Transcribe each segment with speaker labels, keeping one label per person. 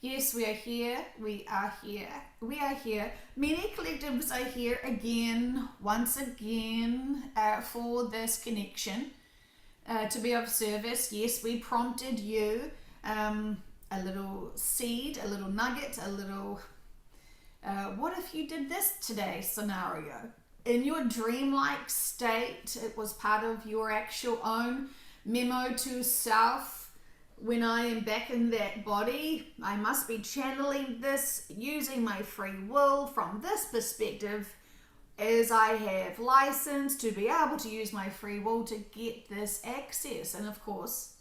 Speaker 1: Yes, we are here. We are here. We are here. Many collectives are here again, once again, for this connection, to be of service. Yes, we prompted you a little seed, a little nugget, a little what if you did this today scenario. In your dreamlike state, it was part of your actual own memo to self. When I am back in that body, I must be channeling this using my free will from this perspective, as I have license to be able to use my free will to get this access. And of course,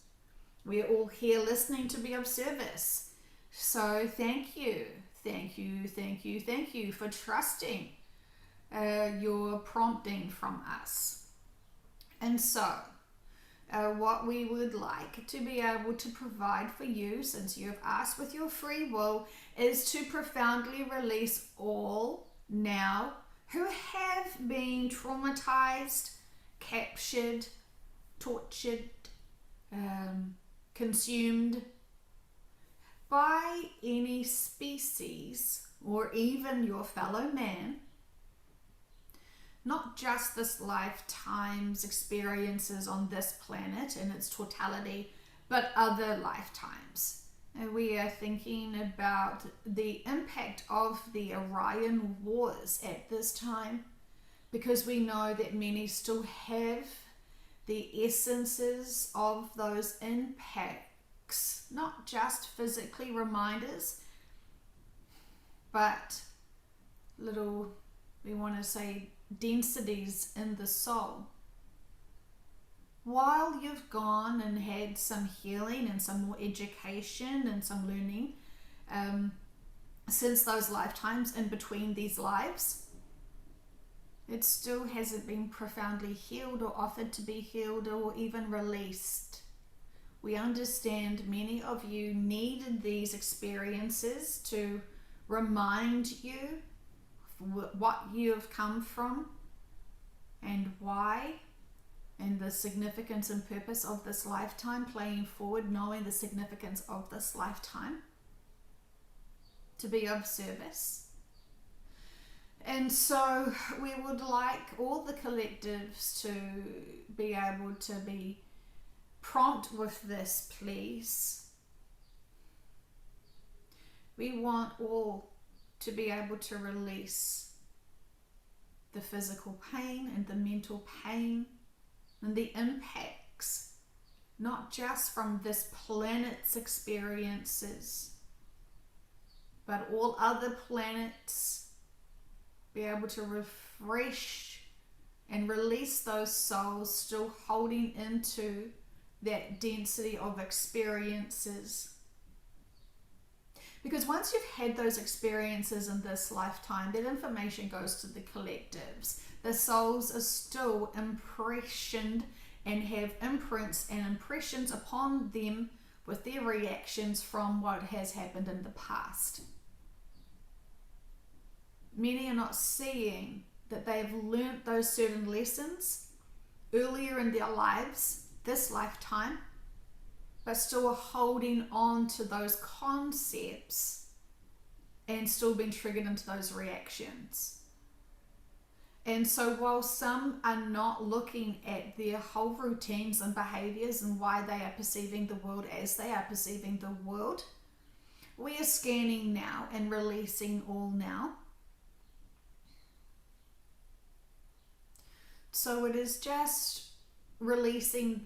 Speaker 1: we're all here listening to be of service. So thank you, thank you, thank you, thank you for trusting your prompting from us. And so, what we would like to be able to provide for you, since you have asked with your free will, is to profoundly release all now who have been traumatized, captured, tortured, consumed by any species or even your fellow man. Not just this lifetime's experiences on this planet in its totality, but other lifetimes. And we are thinking about the impact of the Orion Wars at this time, because we know that many still have the essences of those impacts, not just physically reminders, but little, we want to say, densities in the soul. While you've gone and had some healing and some more education and some learning since those lifetimes, in between these lives, it still hasn't been profoundly healed or offered to be healed or even released. We understand many of you needed these experiences to remind you what you have come from and why, and the significance and purpose of this lifetime, playing forward, knowing the significance of this lifetime to be of service. And so we would like all the collectives to be able to be prompt with this, please. We want all to be able to release the physical pain and the mental pain and the impacts, not just from this planet's experiences, but all other planets, be able to refresh and release those souls still holding into that density of experiences. Because once you've had those experiences in this lifetime, that information goes to the collectives. The souls are still impressioned and have imprints and impressions upon them with their reactions from what has happened in the past. Many are not seeing that they have learnt those certain lessons earlier in their lives, this lifetime, but still holding on to those concepts and still being triggered into those reactions. And so while some are not looking at their whole routines and behaviors and why they are perceiving the world as they are perceiving the world, we are scanning now and releasing all now. So it is just releasing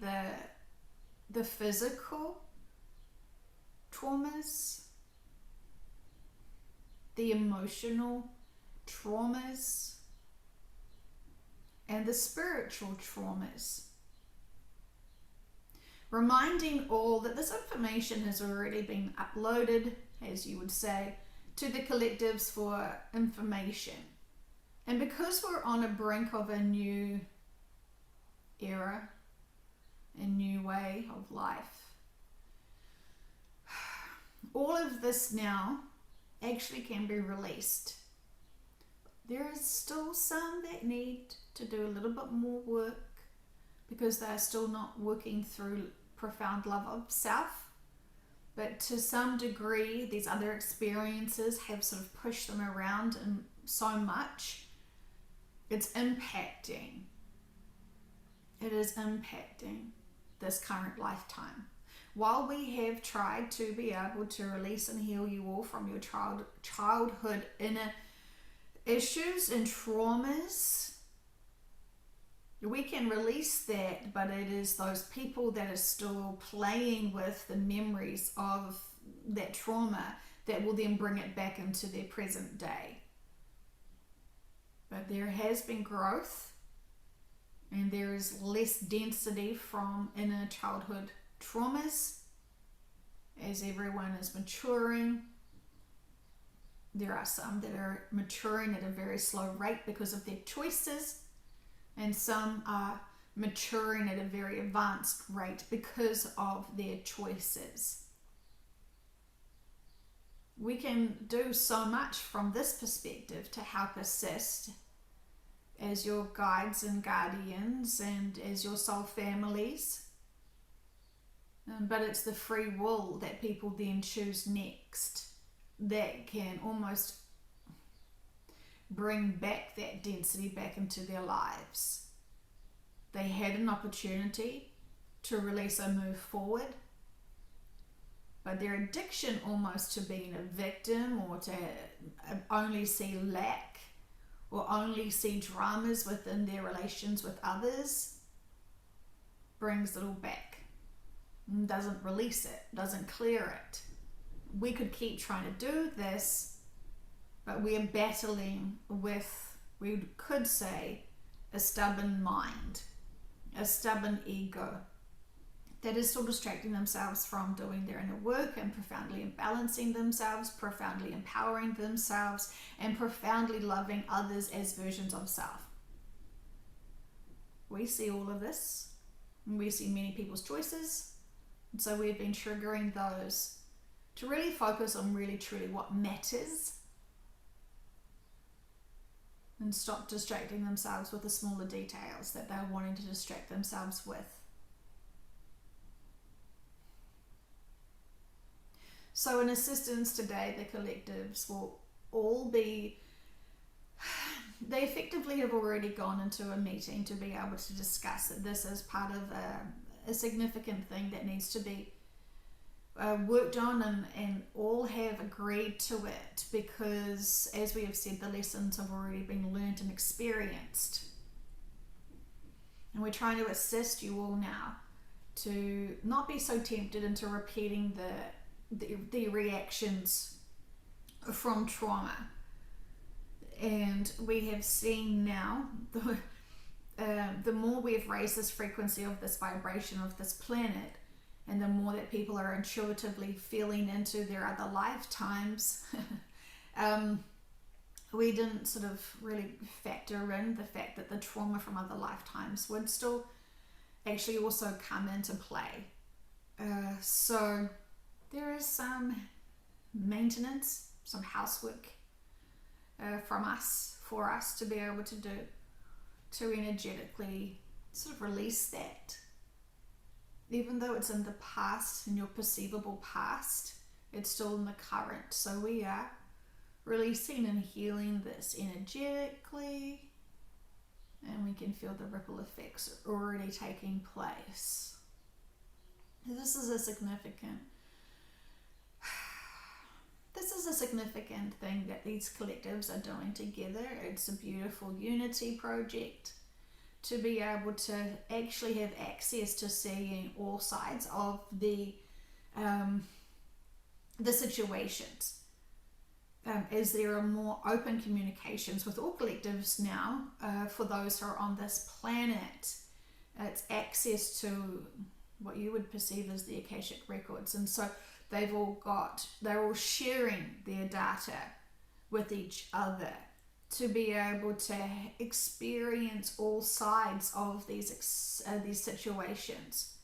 Speaker 1: the physical traumas, the emotional traumas, and the spiritual traumas. Reminding all that this information has already been uploaded, as you would say, to the collectives for information. And because we're on a brink of a new era, a new way of life, all of this now actually can be released. There is still some that need to do a little bit more work because they're still not working through profound love of self. But to some degree, these other experiences have sort of pushed them around and so much. It's impacting. It is impacting this current lifetime. While we have tried to be able to release and heal you all from your childhood inner issues and traumas, we can release that, but it is those people that are still playing with the memories of that trauma that will then bring it back into their present day. But there has been growth, and there is less density from inner childhood traumas as everyone is maturing. There are some that are maturing at a very slow rate because of their choices, and some are maturing at a very advanced rate because of their choices. We can do so much from this perspective to help assist as your guides and guardians and as your soul families. But it's the free will that people then choose next that can almost bring back that density back into their lives. They had an opportunity to release and move forward, but their addiction almost to being a victim or to only see lack or only see dramas within their relations with others brings it all back, doesn't release it, doesn't clear it. We could keep trying to do this, but we are battling with, we could say, a stubborn mind, a stubborn ego that is still distracting themselves from doing their inner work and profoundly imbalancing themselves, profoundly empowering themselves, and profoundly loving others as versions of self. We see all of this, and we see many people's choices, and so we've been triggering those to really focus on really truly what matters and stop distracting themselves with the smaller details that they're wanting to distract themselves with. So in assistance today, the collectives will all be, they effectively have already gone into a meeting to be able to discuss that this is part of a significant thing that needs to be worked on, and all have agreed to it because, as we have said, the lessons have already been learned and experienced. And we're trying to assist you all now to not be so tempted into repeating the reactions from trauma. And we have seen now the more we've raised this frequency of this vibration of this planet, and the more that people are intuitively feeling into their other lifetimes, we didn't sort of really factor in the fact that the trauma from other lifetimes would still actually also come into play. So there is some maintenance, some housework from us, for us to be able to do, to energetically sort of release that. Even though it's in the past, in your perceivable past, it's still in the current. So we are releasing and healing this energetically, and we can feel the ripple effects already taking place. This is a significant thing that these collectives are doing together. It's a beautiful unity project to be able to actually have access to seeing all sides of the situations. As there are more open communications with all collectives now, for those who are on this planet, it's access to what you would perceive as the Akashic records, and so they're all sharing their data with each other to be able to experience all sides of these situations,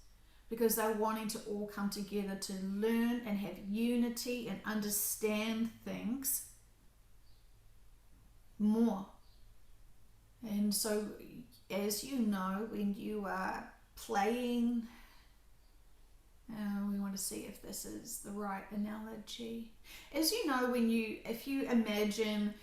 Speaker 1: because they're wanting to all come together to learn and have unity and understand things more. And so, as you know, when you are playing We want to see if this is the right analogy. As you know, if you imagine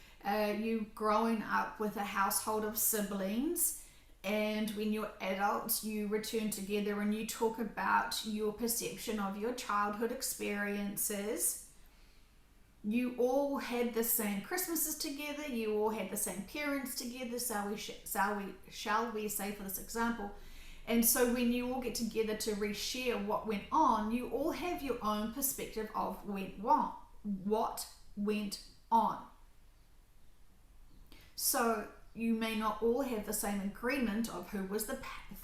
Speaker 1: you growing up with a household of siblings, and when you're adults, you return together and you talk about your perception of your childhood experiences. You all had the same Christmases together. You all had the same parents together. Shall we say, for this example? And so when you all get together to reshare what went on, you all have your own perspective of what went on. So you may not all have the same agreement of who was the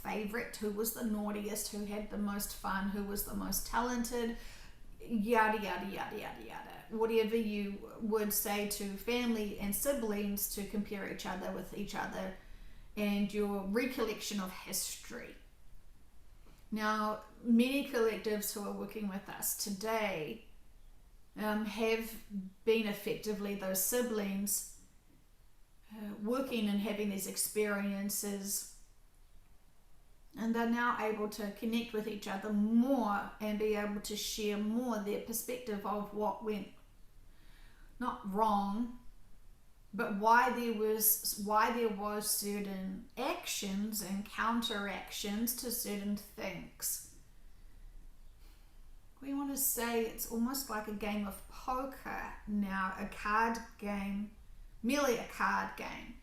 Speaker 1: favorite, who was the naughtiest, who had the most fun, who was the most talented, yada, yada, yada, yada, yada. Whatever you would say to family and siblings to compare each other with each other, and your recollection of history. Now, many collectives who are working with us today have been effectively those siblings working and having these experiences, and they're now able to connect with each other more and be able to share more their perspective of what went not wrong, but why there was certain actions and counteractions to certain things. We want to say it's almost like a game of poker now, a card game, merely a card game.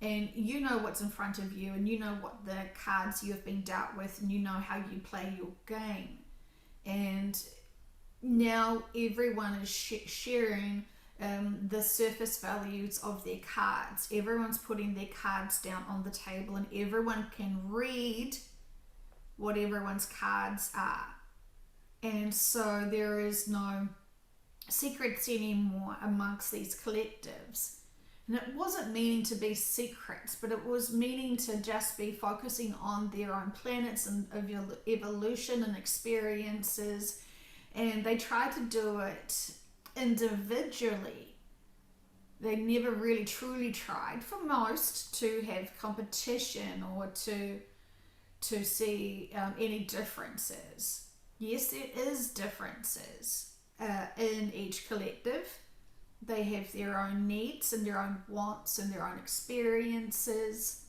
Speaker 1: And you know what's in front of you, and you know what the cards you have been dealt with, and you know how you play your game. And now everyone is sharing the surface values of their cards. Everyone's putting their cards down on the table, and everyone can read what everyone's cards are. And so there is no secrets anymore amongst these collectives. And it wasn't meaning to be secrets, but it was meaning to just be focusing on their own planets and of your evolution and experiences. And they tried to do it individually. They never really truly tried, for most, to have competition or to see any differences. Yes, there is differences in each collective. They have their own needs and their own wants and their own experiences,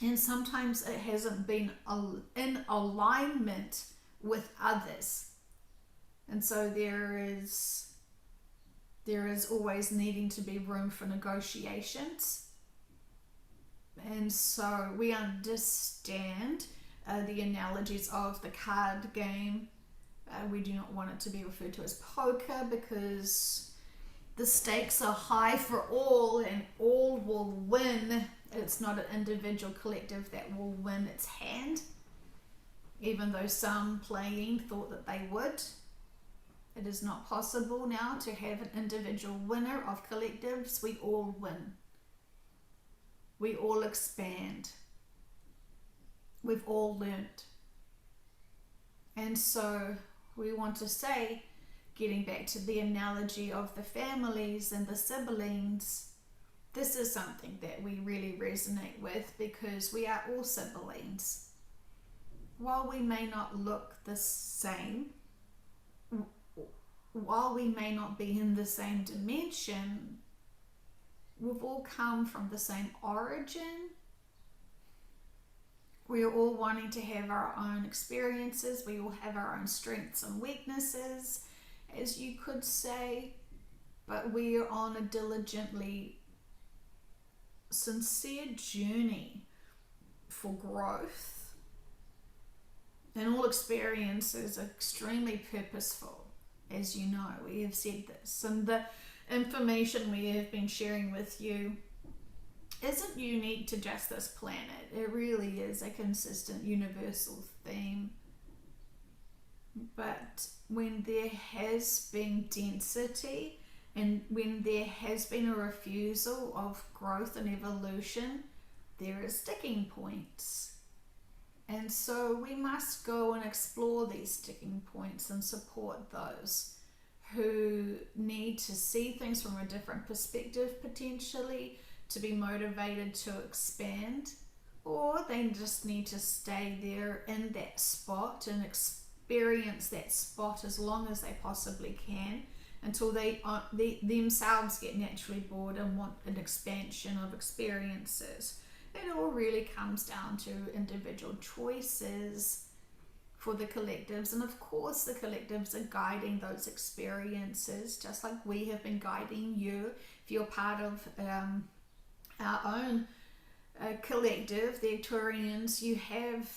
Speaker 1: and sometimes it hasn't been in alignment with others. And so there is always needing to be room for negotiations. And so we understand the analogies of the card game. We do not want it to be referred to as poker, because the stakes are high for all, and all will win. It's not an individual collective that will win its hand, even though some playing thought that they would. It is not possible now to have an individual winner of collectives. We all win. We all expand. We've all learnt. And so we want to say, getting back to the analogy of the families and the siblings, this is something that we really resonate with, because we are all siblings. While we may not look the same, while we may not be in the same dimension, we've all come from the same origin. We're all wanting to have our own experiences. We all have our own strengths and weaknesses, as you could say, but we are on a diligently sincere journey for growth. And all experiences are extremely purposeful. As you know, we have said this, and the information we have been sharing with you isn't unique to just this planet. It really is a consistent universal theme. But when there has been density, and when there has been a refusal of growth and evolution, there are sticking points. And so we must go and explore these sticking points and support those who need to see things from a different perspective, potentially, to be motivated to expand, or they just need to stay there in that spot and experience that spot as long as they possibly can, until they themselves get naturally bored and want an expansion of experiences. It all really comes down to individual choices for the collectives, and of course the collectives are guiding those experiences just like we have been guiding you. If you're part of our own collective, the Arcturians, you have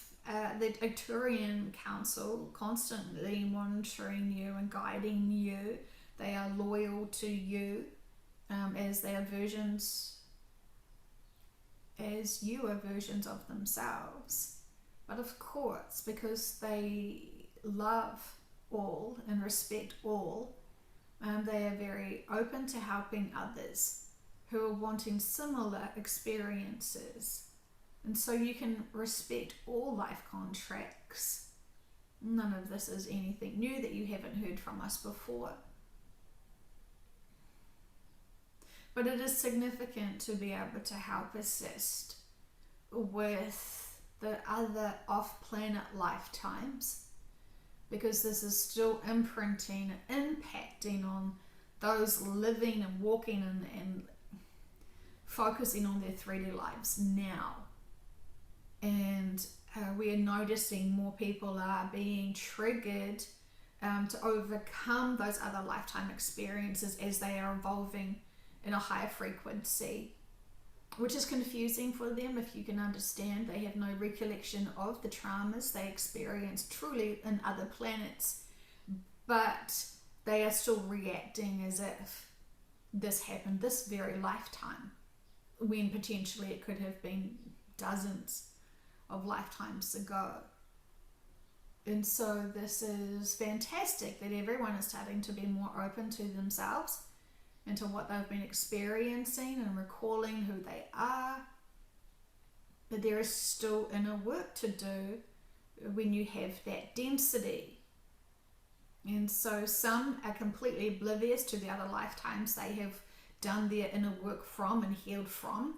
Speaker 1: the Arcturian Council constantly monitoring you and guiding you. They are loyal to you as they are versions, as you are versions of themselves. But of course, because they love all and respect all, they are very open to helping others who are wanting similar experiences. And so you can respect all life contracts. None of this is anything new that you haven't heard from us before. But it is significant to be able to help assist with the other off-planet lifetimes, because this is still imprinting and impacting on those living and walking and focusing on their 3D lives now. And we are noticing more people are being triggered to overcome those other lifetime experiences as they are evolving in a higher frequency, which is confusing for them. If you can understand, they have no recollection of the traumas they experienced truly in other planets, but they are still reacting as if this happened this very lifetime, when potentially it could have been dozens of lifetimes ago. And so this is fantastic that everyone is starting to be more open to themselves and to what they've been experiencing and recalling who they are. But there is still inner work to do when you have that density. And so some are completely oblivious to the other lifetimes they have done their inner work from and healed from,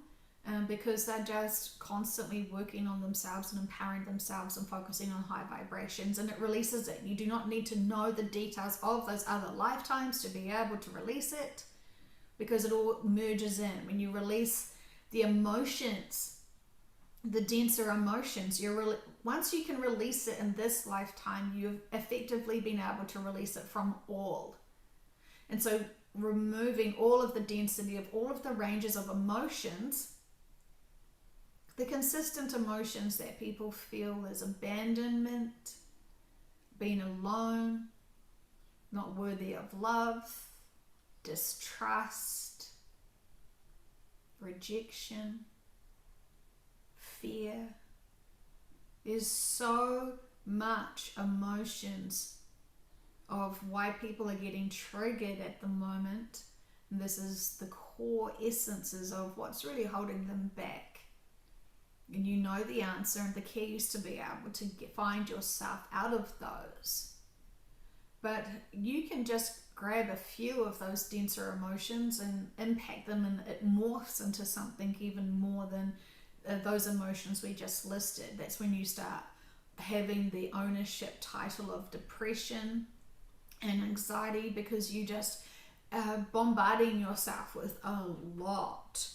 Speaker 1: because they're just constantly working on themselves and empowering themselves and focusing on high vibrations, and it releases it. You do not need to know the details of those other lifetimes to be able to release it, because it all merges in. When you release the emotions, the denser emotions, once you can release it in this lifetime, you've effectively been able to release it from all. And so removing all of the density of all of the ranges of emotions, the consistent emotions that people feel is abandonment, being alone, not worthy of love, distrust, rejection, fear. There's so much emotions of why people are getting triggered at the moment. And this is the core essences of what's really holding them back. And you know the answer, and the key is to be able to find yourself out of those. But you can just grab a few of those denser emotions and impact them, and it morphs into something even more than those emotions we just listed. That's when you start having the ownership title of depression and anxiety, because you just bombarding yourself with a lot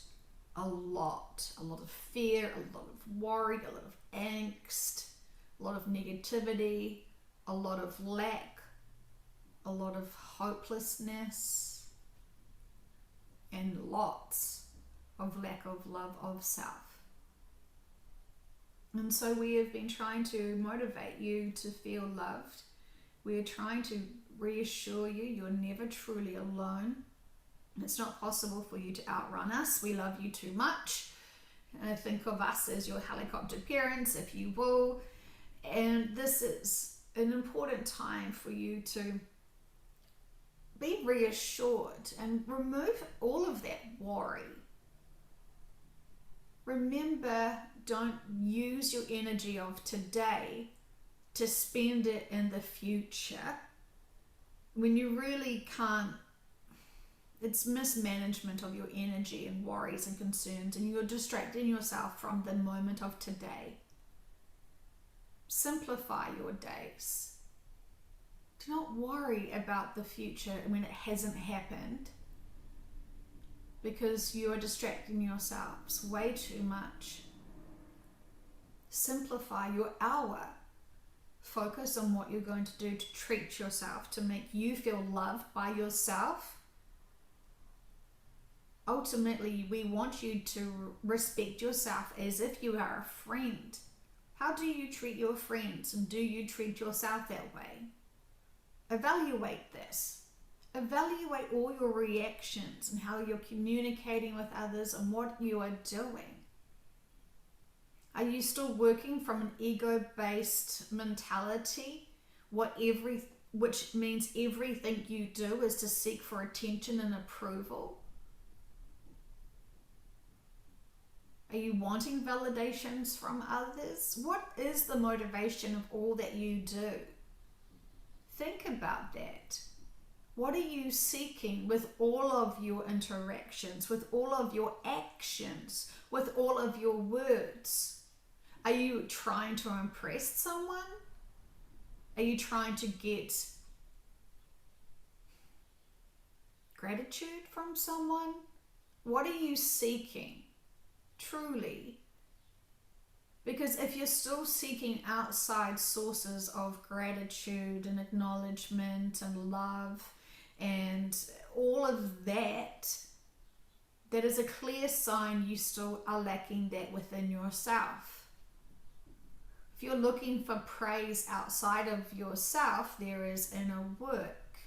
Speaker 1: of fear, a lot of worry, a lot of angst, a lot of negativity, a lot of lack, a lot of hopelessness, and lots of lack of love of self. And so we have been trying to motivate you to feel loved. We are trying to reassure you you're never truly alone. It's not possible for you to outrun us. We love you too much. Think of us as your helicopter parents, if you will. And this is an important time for you to be reassured and remove all of that worry. Remember, don't use your energy of today to spend it in the future when you really can't. It's mismanagement of your energy and worries and concerns, and you're distracting yourself from the moment of today. Simplify your days. Do not worry about the future when it hasn't happened, because you are distracting yourselves way too much. Simplify your hour. Focus on what you're going to do to treat yourself, to make you feel loved by yourself. Ultimately, we want you to respect yourself as if you are a friend. How do you treat your friends, and do you treat yourself that way? Evaluate this. Evaluate all your reactions and how you're communicating with others and what you are doing. Are you still working from an ego-based mentality, which means everything you do is to seek for attention and approval? Are you wanting validations from others? What is the motivation of all that you do? Think about that. What are you seeking with all of your interactions, with all of your actions, with all of your words? Are you trying to impress someone? Are you trying to get gratitude from someone? What are you seeking? Truly. Because if you're still seeking outside sources of gratitude and acknowledgement and love and all of that, that is a clear sign you still are lacking that within yourself. If you're looking for praise outside of yourself, there is inner work.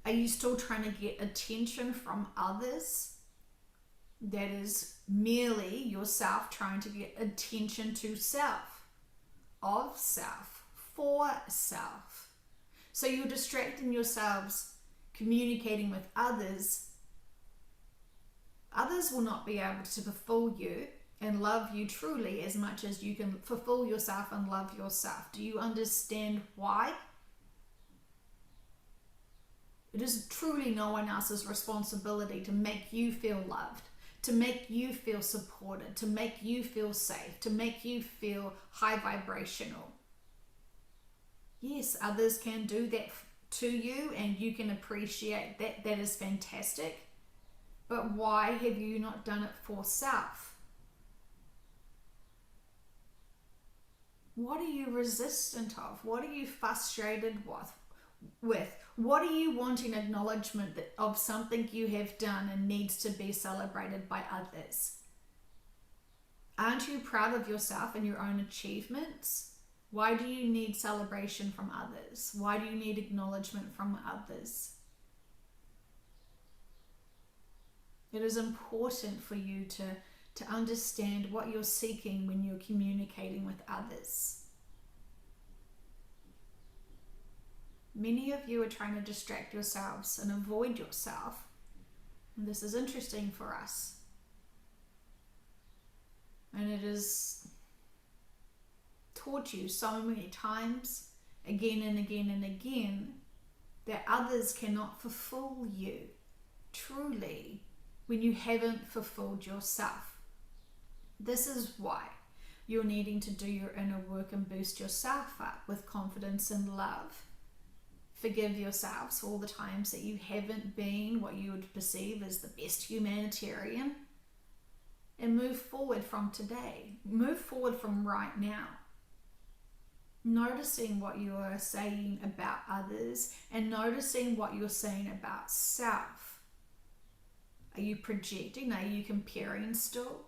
Speaker 1: Are you still trying to get attention from others? That is merely yourself trying to get attention to self, of self, for self. So you're distracting yourselves communicating with others. Others will not be able to fulfill you and love you truly as much as you can fulfill yourself and love yourself. Do you understand why? It is truly no one else's responsibility to make you feel loved, to make you feel supported, to make you feel safe, to make you feel high vibrational. Yes, others can do that to you and you can appreciate that. That is fantastic. But why have you not done it for self? What are you resistant of? What are you frustrated with? What are you wanting acknowledgement of something you have done and needs to be celebrated by others? Aren't you proud of yourself and your own achievements? Why do you need celebration from others? Why do you need acknowledgement from others? It is important for you to understand what you're seeking when you're communicating with others. Many of you are trying to distract yourselves and avoid yourself. And this is interesting for us. And it is taught you so many times, again and again and again, that others cannot fulfill you truly when you haven't fulfilled yourself. This is why you're needing to do your inner work and boost yourself up with confidence and love. Forgive yourselves for all the times that you haven't been what you would perceive as the best humanitarian, and move forward from today. Move forward from right now. Noticing what you are saying about others and noticing what you're saying about self. Are you projecting? Are you comparing still?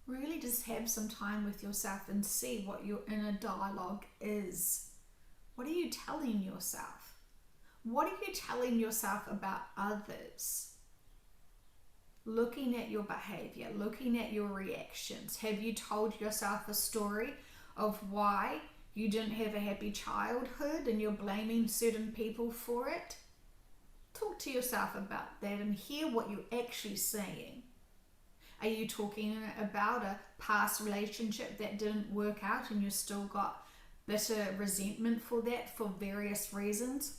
Speaker 1: Really just have some time with yourself and see what your inner dialogue is. What are you telling yourself? What are you telling yourself about others? Looking at your behavior, looking at your reactions. Have you told yourself a story of why you didn't have a happy childhood and you're blaming certain people for it? Talk to yourself about that and hear what you're actually saying. Are you talking about a past relationship that didn't work out and you still got bitter resentment for that for various reasons?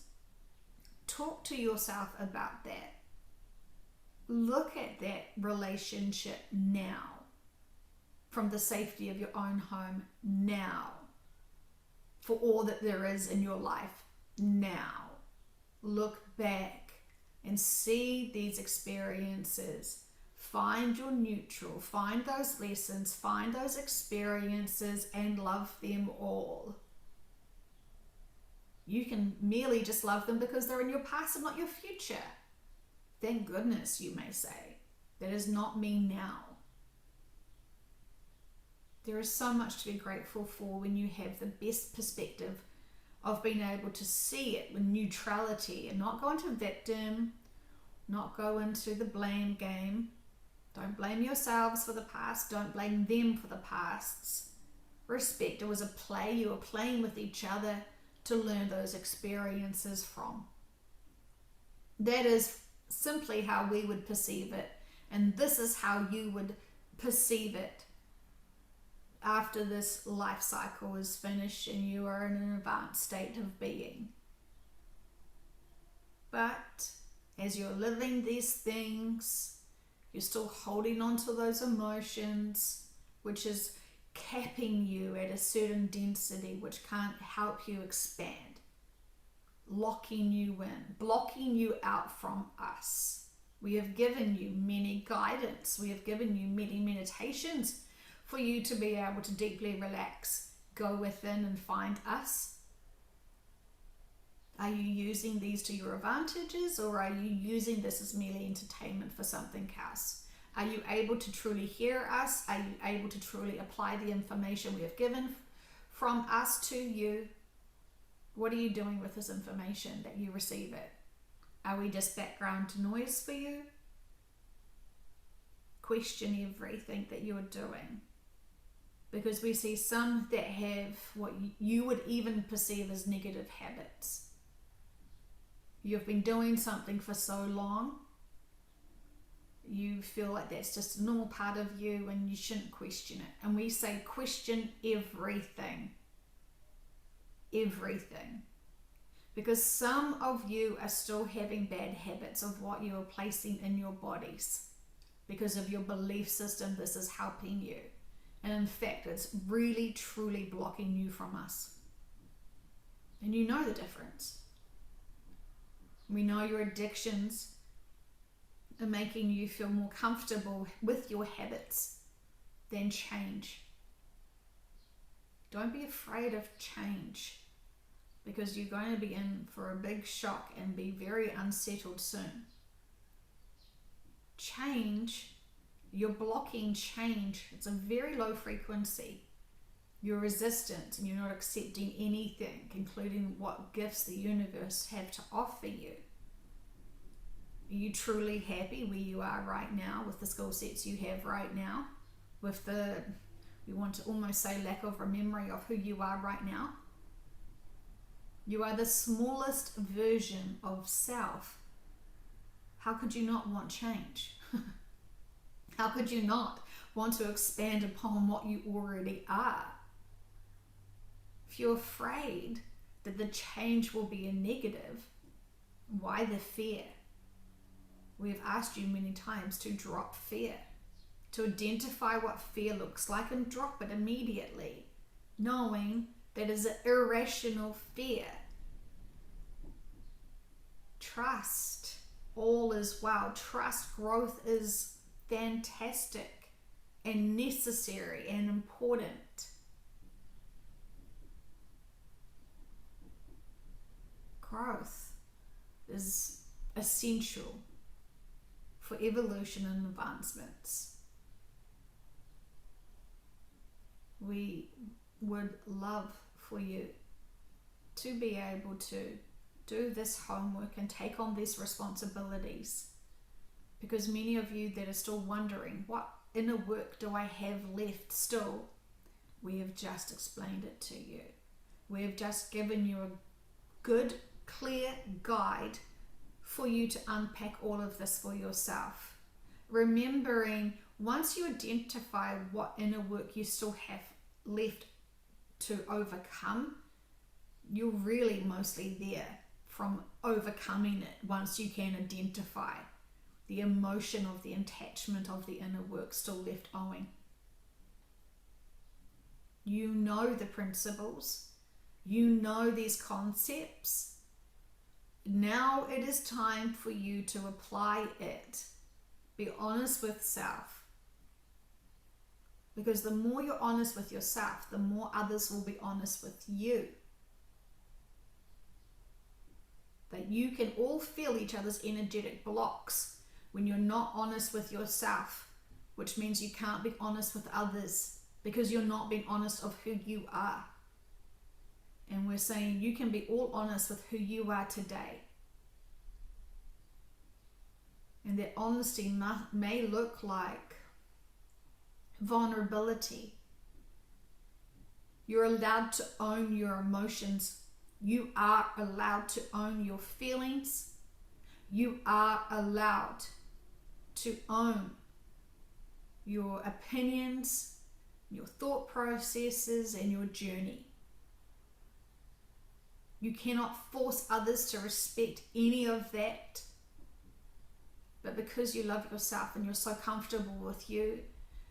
Speaker 1: Talk to yourself about that. Look at that relationship now, from the safety of your own home now. for all that there is in your life now. Look back and see these experiences. Find your neutral, find those lessons, find those experiences, and love them all. You can merely just love them because they're in your past and not your future. Thank goodness, you may say. That is not me now. There is so much to be grateful for when you have the best perspective of being able to see it with neutrality and not go into victim, not go into the blame game. Don't blame yourselves for the past. Don't blame them for the pasts. Respect. It was a play. You were playing with each other to learn those experiences from. That is simply how we would perceive it. And this is how you would perceive it after this life cycle is finished and you are in an advanced state of being. But as you're living these things, you're still holding on to those emotions, which is capping you at a certain density, which can't help you expand, locking you in, blocking you out from us. We have given you many guidance. We have given you many meditations for you to be able to deeply relax, go within and find us. Are you using these to your advantages, or are you using this as merely entertainment for something else? Are you able to truly hear us? Are you able to truly apply the information we have given from us to you? What are you doing with this information that you receive it? Are we just background noise for you? Question everything that you're doing. Because we see some that have what you would even perceive as negative habits. You've been doing something for so long, you feel like that's just a normal part of you and you shouldn't question it. And we say question everything. Everything. Because some of you are still having bad habits of what you are placing in your bodies. Because of your belief system, this is helping you. And in fact, it's really, truly blocking you from us. And you know the difference. We know your addictions are making you feel more comfortable with your habits than change. Don't be afraid of change, because you're going to be in for a big shock and be very unsettled soon. Change, you're blocking change. It's a very low frequency. You're resistant and you're not accepting anything, including what gifts the universe have to offer you. Are you truly happy where you are right now with the skill sets you have right now? With the, we want to almost say, lack of a memory of who you are right now? You are the smallest version of self. How could you not want change? How could you not want to expand upon what you already are? If you're afraid that the change will be a negative, why the fear? We have asked you many times to drop fear, to identify what fear looks like and drop it immediately, knowing that is an irrational fear. Trust, all is well. Trust, growth is fantastic and necessary and important. Growth is essential for evolution and advancements. We would love for you to be able to do this homework and take on these responsibilities, because many of you that are still wondering, what inner work do I have left still? We have just explained it to you. We have just given you a good, clear guide for you to unpack all of this for yourself. Remembering, once you identify what inner work you still have left to overcome, you're really mostly there from overcoming it once you can identify the emotion of the attachment of the inner work still left owing. You know the principles. You know these concepts. Now it is time for you to apply it. Be honest with self. Because the more you're honest with yourself, the more others will be honest with you. That you can all feel each other's energetic blocks when you're not honest with yourself, which means you can't be honest with others because you're not being honest of who you are. And we're saying you can be all honest with who you are today. And that honesty may look like vulnerability. You're allowed to own your emotions. You are allowed to own your feelings. You are allowed to own your opinions, your thought processes, and your journey. You cannot force others to respect any of that. But because you love yourself and you're so comfortable with you,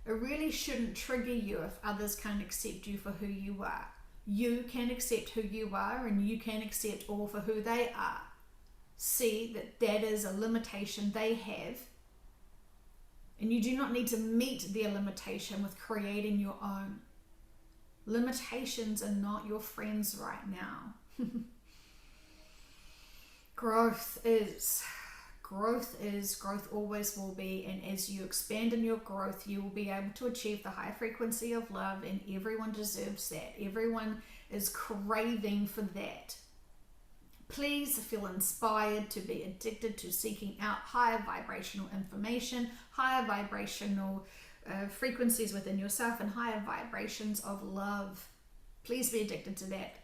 Speaker 1: it really shouldn't trigger you if others can't accept you for who you are. You can accept who you are, and you can accept all for who they are. See that that is a limitation they have, and you do not need to meet their limitation with creating your own. Limitations are not your friends right now. Growth always will be, and as you expand in your growth, you will be able to achieve the high frequency of love, and everyone deserves that. Everyone is craving for that. Please feel inspired to be addicted to seeking out higher vibrational information, higher vibrational frequencies within yourself, and higher vibrations of love. Please be addicted to that.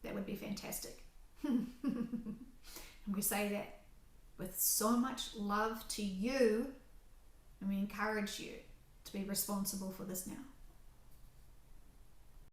Speaker 1: That would be fantastic. And we say that with so much love to you, and we encourage you to be responsible for this now.